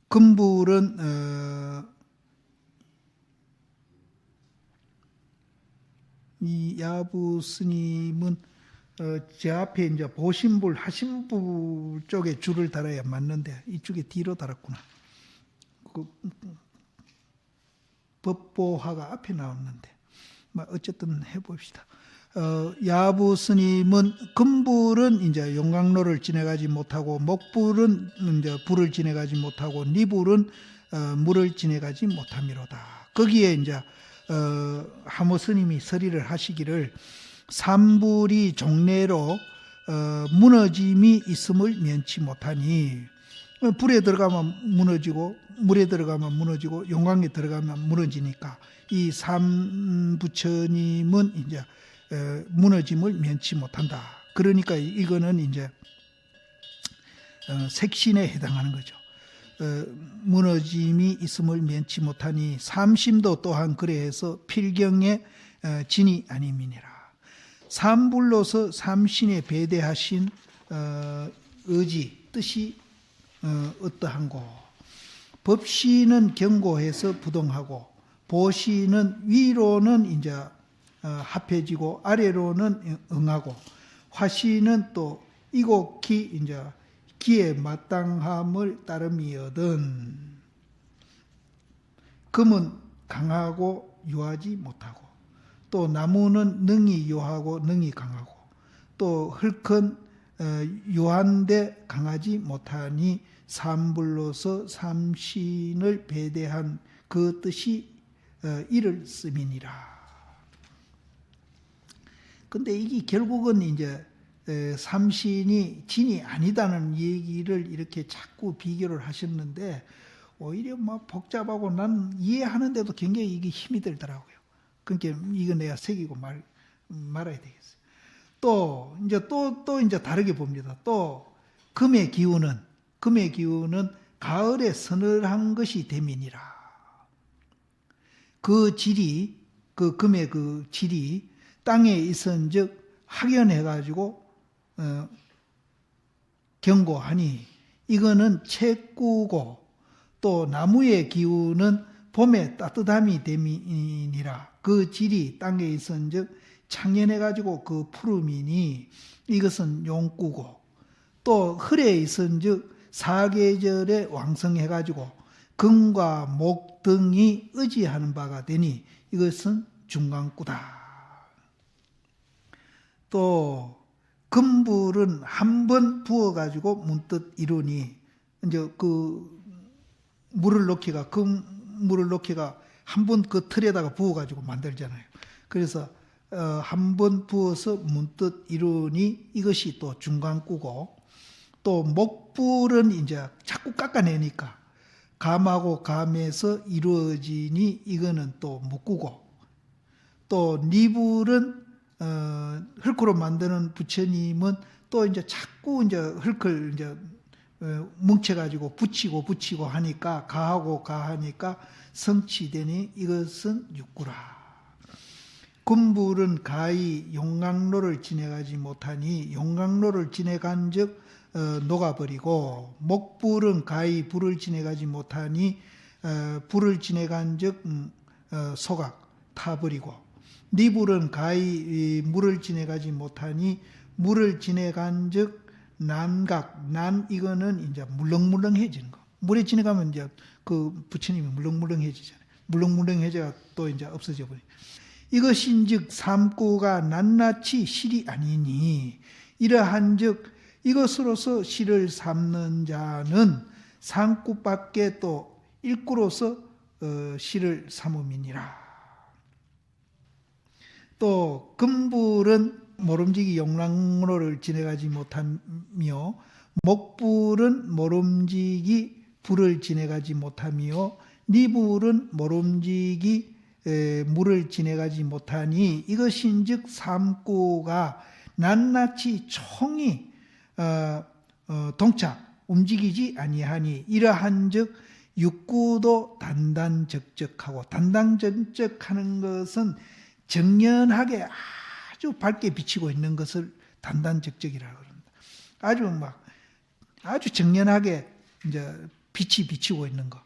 A: 금불은 이 야부 스님은 제 앞에 이제 보신불 하신불 쪽에 줄을 달아야 맞는데 이쪽에 뒤로 달았구나. 그 법보화가 앞에 나왔는데 어쨌든 해봅시다. 야부 스님은 금불은 이제 용광로를 지내가지 못하고, 목불은 이제 불을 지내가지 못하고, 니불은 물을 지내가지 못함이로다. 거기에 이제 하모 스님이 서리를 하시기를 삼불이 종래로 무너짐이 있음을 면치 못하니, 불에 들어가면 무너지고 물에 들어가면 무너지고 용광에 들어가면 무너지니까 이 삼부처님은 이제 무너짐을 면치 못한다. 그러니까 이거는 이제 색신에 해당하는 거죠. 무너짐이 있음을 면치 못하니 삼심도 또한 그래서 필경의 진이 아님이니라. 삼불로서 삼신에 배대하신 의지, 뜻이 어떠한고? 법시는 견고해서 부동하고, 보시는 위로는 이제 합해지고 아래로는 응하고, 화시는 또 이곡히 이제 기에 마땅함을 따름이거든. 금은 강하고 유하지 못하고, 또 나무는 능히 유하고 능히 강하고, 또 흙은 유한데 강하지 못하니 삼불로서 삼신을 배대한 그 뜻이 이를 씀이니라. 근데 이게 결국은 이제 삼신이 진이 아니다는 얘기를 이렇게 자꾸 비교를 하셨는데 오히려 막 복잡하고 난 이해하는데도 굉장히 이게 힘이 들더라고요. 그러니까 이거 내가 새기고 말아야 되겠어요. 또 이제 다르게 봅니다. 또 금의 기운은 가을에 서늘한 것이 됨이니라. 그 질이 그 금의 그 질이 땅에 있은즉 확연해가지고 견고하니 이거는 채꾸고, 또 나무의 기운은 봄에 따뜻함이 됨이니라. 그 질이 땅에 있은즉 창연해가지고 그 푸름이니 이것은 용구고, 또 흙에 있은즉 사계절에 왕성해가지고 금과 목 등이 의지하는 바가 되니 이것은 중간구다. 또 금불은 한 번 부어가지고 문득 이루니, 이제 그 물을 넣기가 한 번 그 틀에다가 부어가지고 만들잖아요. 그래서 한 번 부어서 문득 이루니 이것이 또 중간구고, 또 목불은 이제 자꾸 깎아내니까 감하고 감에서 이루어지니 이거는 또 목구고, 또 니불은 흙으로 만드는 부처님은 또 이제 자꾸 이제 흙을 이제 뭉쳐가지고 붙이고 하니까 가하니까 성취되니 이것은 육구라. 금불은 가히 용광로를 지내가지 못하니 용광로를 지내간즉 녹아버리고, 목불은 가히 불을 지내가지 못하니 불을 지내간즉 소각 타버리고, 니불은 가히 물을 지내가지 못하니 물을 지내간즉 난각, 이거는 이제 물렁물렁해지는 거. 물에 지내가면 이제 그 부처님이 물렁물렁해지잖아요. 물렁물렁해져가 또 이제 없어져 버려. 이것인즉 삼구가 낱낱이 실이 아니니 이러한즉 이것으로서 실을 삼는 자는 삼구밖에 또 일구로서 실을 삼음이니라. 또 금불은 모름지기 용광로를 지내가지 못하며, 목불은 모름지기 불을 지내가지 못하며, 니불은 모름지기 물을 지내가지 못하니 이것인즉 삼구가 낱낱이 총이 동착 움직이지 아니하니 이러한즉 육구도 단단적적하고, 단단적적하는 것은 정연하게 아주 밝게 비치고 있는 것을 단단적적이라고 합니다. 아주 정연하게 이제 빛이 비치고 있는 것.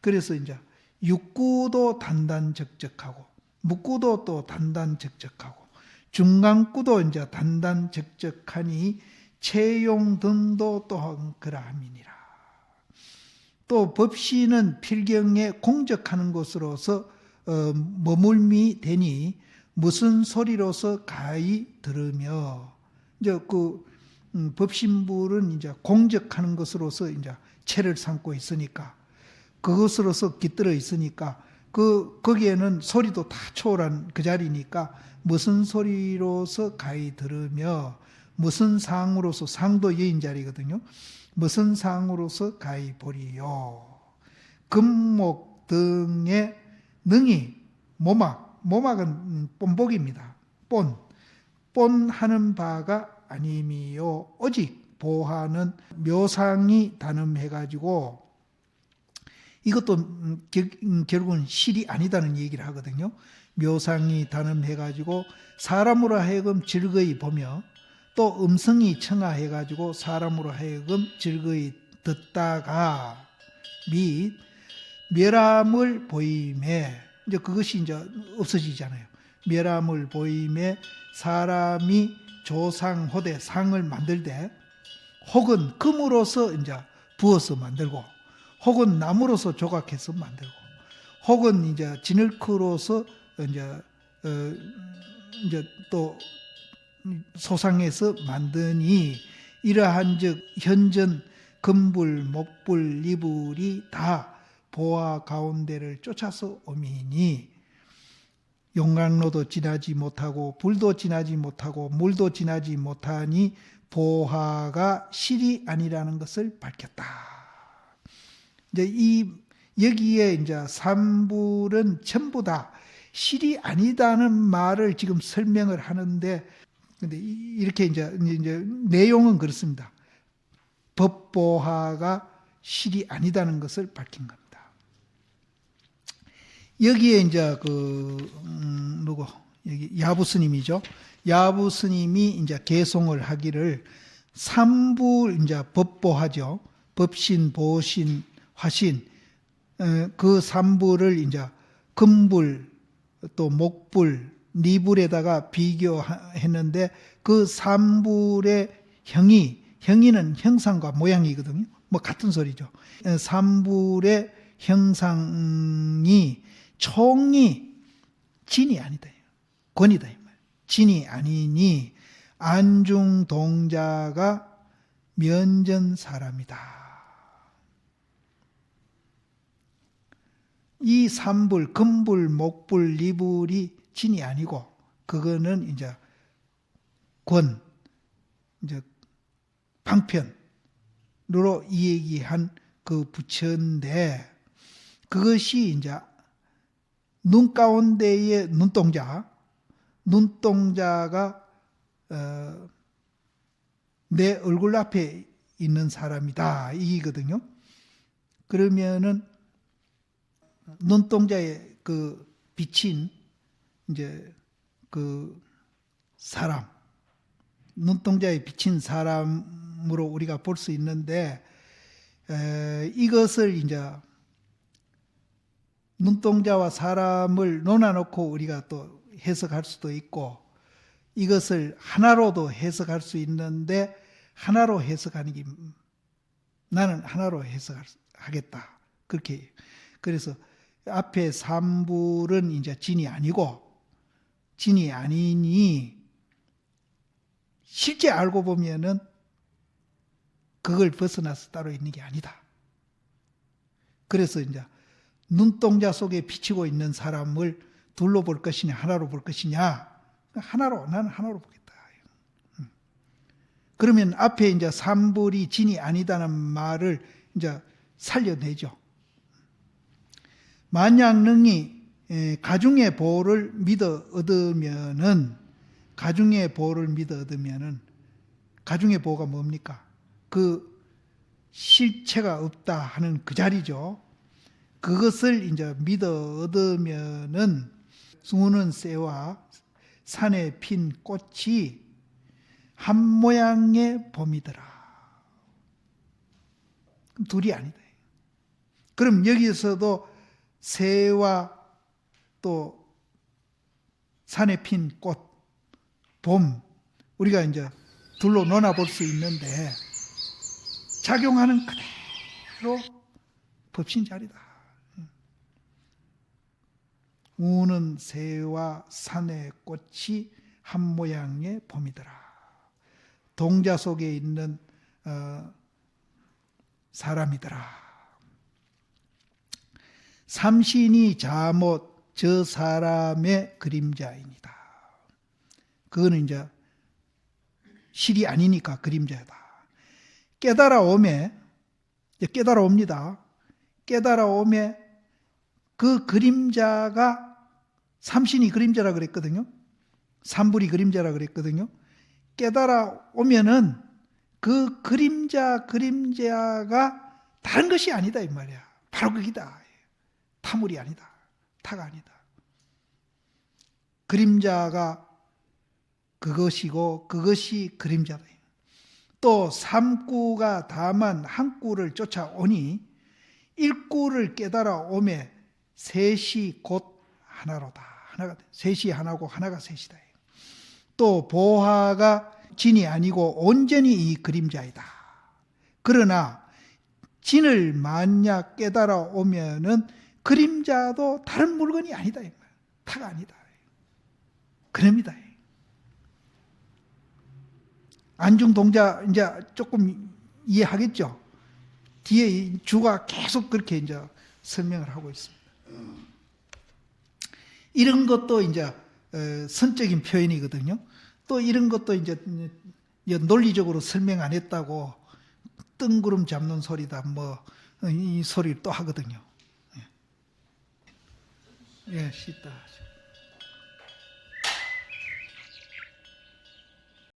A: 그래서 이제 육구도 단단적적하고, 묵구도 또 단단적적하고, 중간구도 이제 단단적적하니 채용 등도 또한 그러함이니라. 또 법시는 필경에 공적하는 것으로서 머물미 되니 무슨 소리로서 가히 들으며, 이제 그 법신불은 이제 공적하는 것으로서 이제 채를 삼고 있으니까, 그것으로서 깃들어 있으니까 거기에는 소리도 다 초월한 그 자리니까 무슨 소리로서 가히 들으며, 무슨 상으로서, 상도 여인자리거든요. 무슨 상으로서 가히 보리요. 금목 등의 능이 모막은 본복입니다. 본하는 바가 아님이요. 오직 보하는 묘상이 단음해가지고 이것도 결국은 실이 아니다는 얘기를 하거든요. 묘상이 단음해가지고 사람으로 하여금 즐거이 보며 또 음성이 청하해가지고 사람으로 하여금 즐거이 듣다가 및 멸함을 보임에 이제 그것이 이제 없어지잖아요. 멸함을 보임에 사람이 조상호대 상을 만들되 혹은 금으로서 이제 부어서 만들고 혹은 나무로서 조각해서 만들고 혹은 이제 진흙으로서 이제 또 소상해서 만드니 이러한즉 현전 금불 목불 이불이 다 보화 가운데를 쫓아서 오미니 용광로도 지나지 못하고 불도 지나지 못하고 물도 지나지 못하니 보화가 실이 아니라는 것을 밝혔다. 이제 여기에 이제 삼불은 전부 다 실이 아니다는 말을 지금 설명을 하는데, 근데 이렇게 이제 내용은 그렇습니다. 법보화가 실이 아니다는 것을 밝힌 겁니다. 여기에 이제 여기 야부 스님이죠. 야부 스님이 이제 개송을 하기를 삼불 이제 법보화죠. 법신, 보신, 화신 그 삼불을 이제 금불 또 목불, 니불에다가 비교했는데 그 삼불의 형이는 형상과 모양이거든요. 뭐 같은 소리죠. 삼불의 형상이 총이 진이 아니다. 권이다. 진이 아니니 안중 동자가 면전 사람이다. 이 삼불, 금불, 목불, 니불이 진이 아니고 그거는 이제 이제 방편으로 얘기한 그 부처인데 그것이 이제 눈 가운데의 눈동자가 내 얼굴 앞에 있는 사람이다 이거든요. 그러면은 눈동자에 그 비친 이제 그 사람, 눈동자에 비친 사람으로 우리가 볼 수 있는데 이것을 이제 눈동자와 사람을 논아놓고 우리가 또 해석할 수도 있고 이것을 하나로도 해석할 수 있는데 하나로 해석하는 게 나는 하나로 해석하겠다. 그렇게 그래서 앞에 삼불은 이제 진이 아니니 실제 알고 보면은 그걸 벗어나서 따로 있는 게 아니다. 그래서 이제 눈동자 속에 비치고 있는 사람을 둘로 볼 것이냐 하나로 볼 것이냐 나는 하나로 보겠다. 그러면 앞에 이제 삼불이 진이 아니다는 말을 이제 살려내죠. 만약 능히 가중의 보를 믿어 얻으면은 가중의 보가 뭡니까? 그 실체가 없다 하는 그 자리죠. 그것을 이제 믿어 얻으면은 우는 새와 산에 핀 꽃이 한 모양의 봄이더라. 둘이 아니다. 그럼 여기서도 새와 또 산에 핀 꽃, 봄, 우리가 이제 둘로 논아볼 수 있는데 작용하는 그대로 법신자리다. 우는 새와 산의 꽃이 한 모양의 봄이더라. 동자 속에 있는 사람이더라. 삼신이 자못 저 사람의 그림자입니다. 그거는 이제 실이 아니니까 그림자다. 깨달아오매, 깨달아옵니다. 깨달아오매 그 그림자가 삼신이 그림자라 그랬거든요. 삼불이 그림자라 그랬거든요. 깨달아오면은 그 그림자가 다른 것이 아니다 이 말이야. 바로 거기다. 타물이 아니다. 타가 아니다. 그림자가 그것이고 그것이 그림자다. 또 삼구가 다만 한 구를 쫓아오니 일구를 깨달아오매 셋이 곧 하나로다. 하나가 셋이 하나고 하나가 셋이다. 또 보화가 진이 아니고 온전히 이 그림자이다. 그러나 진을 만약 깨달아오면은 그림자도 다른 물건이 아니다. 타가 아니다. 그럽니다. 안중동자 이제 조금 이해하겠죠? 뒤에 주가 계속 그렇게 이제 설명을 하고 있습니다. 이런 것도 이제 선적인 표현이거든요. 또 이런 것도 이제 논리적으로 설명 안 했다고 뜬구름 잡는 소리다 뭐 이 소리를 또 하거든요. 예, 씻다.